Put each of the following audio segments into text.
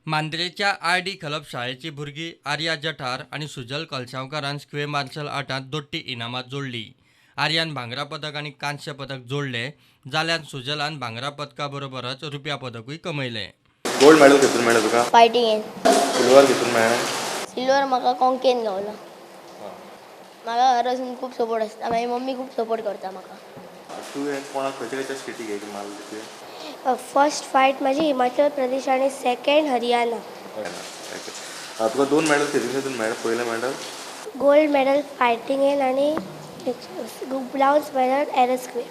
मांद्रेच्या RD. Club शाळेची भुरगीं आर्या जठार आणि सुजल कलशावकारान स्क्वे मार्शल आर्टांत दोट्टी इनामां जोडली. आर्यान भांगरा पदक आणि कांस्य पदक जोडले जाल्यार सुजलान भांगरा पदका बरोबरच रुप्या पदकूय कमयलें. गोल्ड मेडल कितून मेळ्ळें तुका? फायटिंगेन. सिल्वर कितून मेळ्ळें? सिल्वर म्हाका कोंकेन गावला. म्हाका घरासून खूब सपोर्ट आसता. मागीर मम्मी खूब सपोर्ट करता म्हाका. तूं कोणाक खंयच्या स्टेटीक एक मारलें तुवें? फर्स्ट फायट माझी हिमाचल प्रदेश आणि सेकंड हरियाणा. तुका 2 मेडल कितून मेळ्ळें? पयलें मेडल गोल्ड मेडल फायटिंगेन आणि ब्राउन्स मेडल एरोस्क्वे.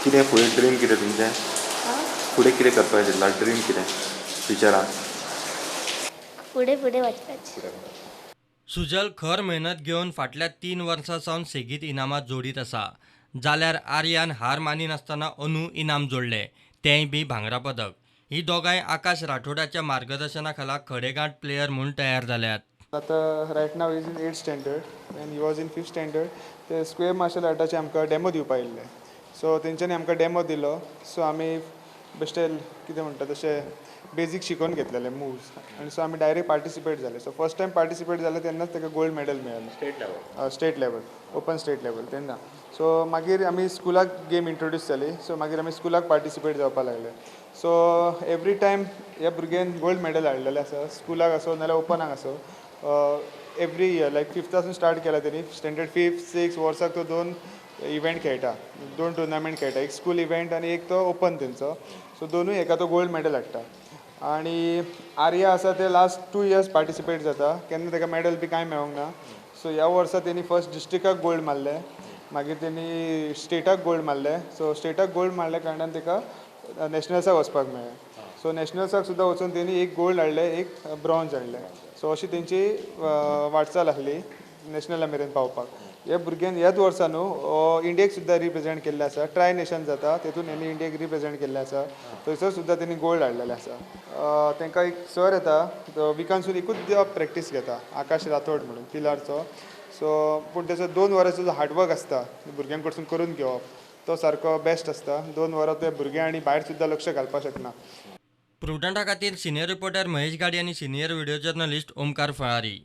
कितें फुडें ड्रीम कितें तुमचें? फुडें कितें करपाचें चिंतलां? ड्रीम कितें फ्युचरान? फुडें वचपाचें. सुजल खर मेहनत घेवन फाटल्या 3 वर्सां सावन सेगीत इनामां जोडीत आसा. जाल्यार आर्यान हार मानिनासतना अंदू इनाम जोडलें, तेंय बी भांगरा पदक. ही दोगांय आकाश राठोडाच्या मार्गदर्शना खाला खडेगांठ प्लेयर म्हूण तयार जाल्यात. आतां right now is in 8th standard and he was in 5th standard. ते स्क्वेअर मार्शल आर्टाचे आमकां डेमो दिवपा आयिल्ले. सो तेंच्यांनी आमकां डेमो दिलो. सो आमी बेश्टे कितें म्हणटा तशें बेजीक शिकोवन घेतलेले मुव्स आनी सो आमी डायरेक्ट पार्टिसिपेट जाले. सो फर्स्ट टायम पार्टिसिपेट जाले तेन्नाच ताका गोल्ड मेडल मेळ्ळें. State level open state level तेन्ना. सो मागीर आमी स्कुलाक गेम इंट्रोड्यूस जाली. सो मागीर आमी स्कुलाक पार्टिसिपेट जावपाक लागले. सो एवरी टायम ह्या भुरग्यान गोल्ड मेडल हाडलेलें आसा. स्कुलाक आसूं नाल्यार ओपनाक आसूं. एवरी इयर लायक 5th स्टार्ट केला तेणी. स्टँडर्ड 5th 6th वर्साक तो 2 इव्हेंट खेळटा, 2 टुर्नामेंट खेळटा. एक स्कूल इव्हेंट आनी एक तो ओपन तेंचो. सो दोनूय एका तो गोल्ड मेडल हाडटा. आनी आर्या आसा ते लास्ट 2 years पार्टिसिपेट जाता. केन्ना ताका मेडल बी कांय मेळोंक ना. सो ह्या वर्सा तेणी फर्स्ट डिस्ट्रिक्टाक गोल्ड मारलें, मागीर तेणी स्टेटाक गोल्ड मारलें. सो स्टेटाक गोल्ड मारल्या कारणान ताका नॅशनल्साक वचपाक मेळ्ळें. सो नॅशनल्साक सुद्दां वचून तेणी एक गोल्ड हाडलें, एक ब्रॉन्झ हाडलें. सो अशी तेंची वाटचाल आसली नॅशनला मेरेन पावपाक. ह्या भुरग्यान ह्याच वर्सा न्हू इंडियेक सुद्दां रिप्रेझेंट केल्लें आसा. ट्राय नेशन जाता तेतून हेणी इंडियेक रिप्रेझेंट केल्लें आसा. थंयसर सुद्दां तेणी गोल्ड हाडलेलें आसा. तांकां एक सर येता विकानसून एकूच दिवप प्रॅक्टीस घेता, आकाश राठोड म्हणून पिलारचो. सो पूण तेचो 2 वरांचो जो हार्डवर्क आसता भुरग्यां कडसून करून घेवप तो सारको बेस्ट आसता. 2 वरां ते भुरग्यां आनी भायर सुद्दां लक्ष घालपाक शकना. प्रुडंटा खातीर सिनियर रिपोर्टर महेश गाडी आनी senior video journalist Omkar Phalari.